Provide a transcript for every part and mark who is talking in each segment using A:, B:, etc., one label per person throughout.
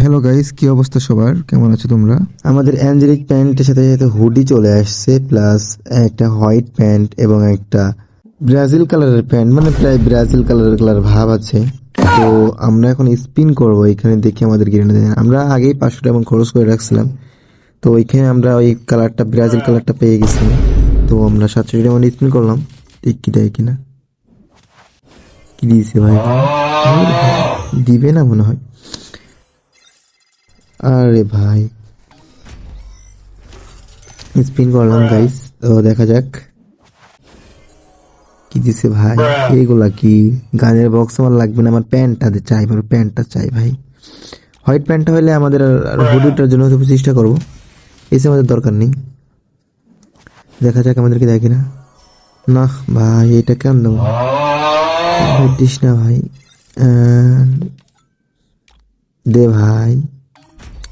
A: Hello guys, কি অবস্থা সবার? কেমন আছো তোমরা?
B: আমাদের অ্যাঞ্জেলিক প্যান্টের সাথে সাথে হুডি চলে আসছে, প্লাস একটা হোয়াইট প্যান্ট এবং একটা ব্রাজিল কালারের প্যান্ট, মানে প্রায় ব্রাজিল কালার ভাব আছে। তো আমরা এখন স্পিন করব, এখানে দেখি আমাদের কিনে দেন। আমরা আগেই 500 টাকা খরচ করে রাখছিলাম, তো ওইখানে আমরা ওই কালারটা ব্রাজিল কালারটা পেয়ে গেছিলাম। তো আমরা 700 টাকা স্পিন করলাম, দেখ কি দেয় কিনা। কি দিয়েছে ভাই? দিবে না মনে হয়। আরে ভাই, স্পিন করলাম গাইস, তো দেখা যাক কি দিছে ভাই। এইগুলা কি গানের বক্স? আমার লাগবে না, আমার প্যান্টটা চাই, আমার প্যান্টটা চাই ভাই। হোয়াইট প্যান্টটা হলে আমাদের আর হুডিটার জন্য চেষ্টা করবো, এসে আমাদের দরকার নেই। দেখা যাক আমাদেরকে দেখি না। না ভাই, এটা কেন দেবো ভাই, দিস না ভাই। দে ভাই,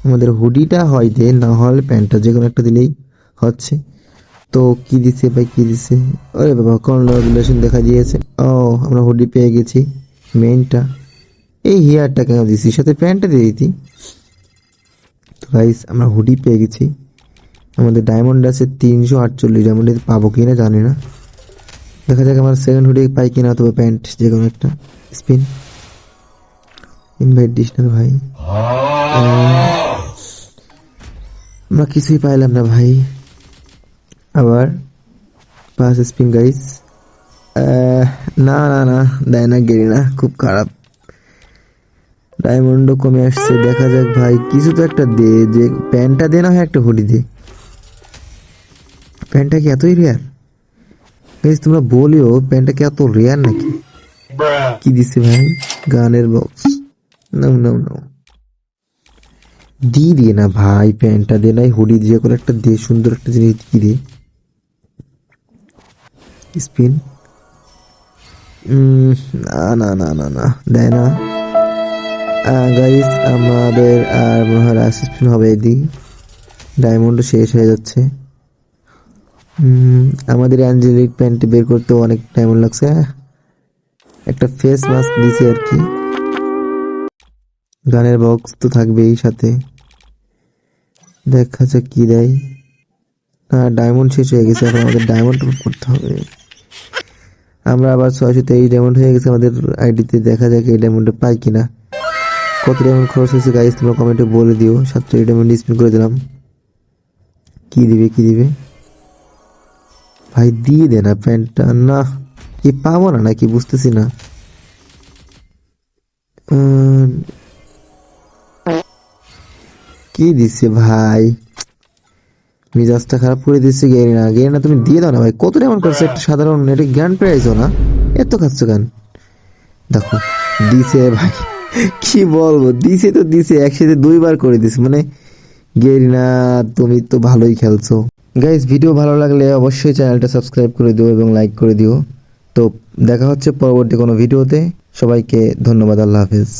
B: আমাদের হুডিটা হয় দে, না হলে প্যান্টটা যে কোনো একটা দিলেই হচ্ছে। তো কি দিছে ভাই, কি দিছে? আরে বাবা, কনগ্রাচুলেশন দেখা দিয়েছে। ও, আমরা হুডি পেয়ে গেছি। মেইনটা এই হেয়ারটা কেন দিছি, সাথে প্যান্টটা দিয়ে দিতি। তো গাইস, আমরা হুডি পেয়ে গেছি। আমাদের ডায়মন্ড আছে 348 ডায়মন্ড, পাবো কিনা জানি না। দেখা যাক আমার সেকেন্ড হুডি পাই কিনা, অথবা প্যান্ট যে কোনো একটা। স্পিন, ইনভাইট দিস না ভাই। আমরা কিছুই পাইলাম না ভাই। আবার 5 স্পিন গাইস। না না না, দেয় না, গেরি না, খুব খারাপ। ডায়মন্ডও কমে আসছে। দেখা যাক ভাই, কিছু তো একটা দে, যে প্যান্টটা দে, না হয় একটা হুডি দে। প্যান্টটা কি এতই রেয়ার গাইস? তোমরা বলিও প্যান্টটা কি এত রেয়ার নাকি? কি দিছে ভাই? গানের বক্স। নাও নাও নাও, দিয়ে না ভাই, প্যান্টটা দে, নাই হুডি দিয়ে করে একটা দে, সুন্দর একটা জিনিস দিয়ে দে। স্পিন। না না না না না, দেয় না গাইস। আমাদের আর মনে হয় লাস্ট স্পিন হবে এদিক। ডায়মন্ডও শেষ হয়ে যাচ্ছে। আমাদের অ্যাঞ্জেলিক প্যান্ট বের করতে অনেক টাইম লাগছে। একটা ফেস মাস্ক দিছে আর কি। গানের বক্স তো থাকবেই সাথে। দেখা যাক কি দেয়। ডায়মন্ড শেষ হয়ে গেছে, এখন আমাদের ডায়মন্ড করতে হবে। আমরা আবার 623 ডায়মন্ড হয়ে গেছে আমাদের আইডিতে। দেখা যাক এই ডায়মন্ডটা পাই কিনা। কত ডায়মন্ড খরচ হয়েছে গাইস, তোমরা কমেন্টে বলে দিও। 7 ডায়মন্ড স্পিন করে দিলাম। কি দিবে, কি দিবে ভাই? দিয়ে দে না প্যান্টটা। না, কি পাবো না নাকি বুঝতেছি না। কি দিচ্ছে ভাই? মিজাজটা খারাপ করে দিচ্ছে। গেরিনা, গেরিনা তুমি দিয়ে দাও না ভাই। কত ডায়মন্ড করছে একটা সাধারণ, এটা জ্ঞান পেয়েছো না? এত খাচ্ছ গান। দেখো দিছে ভাই, কি বলবো, দিছে তো দিছে, একসাথে 2বার করে দিছে মানে। গেরিনা, তুমি তো ভালোই খেলছো। গাইস, ভিডিও ভালো লাগলে অবশ্যই চ্যানেলটা সাবস্ক্রাইব করে দিও এবং লাইক করে দিও। তো দেখা হচ্ছে পরবর্তী কোনো ভিডিওতে। সবাইকে ধন্যবাদ, আল্লাহ হাফেজ।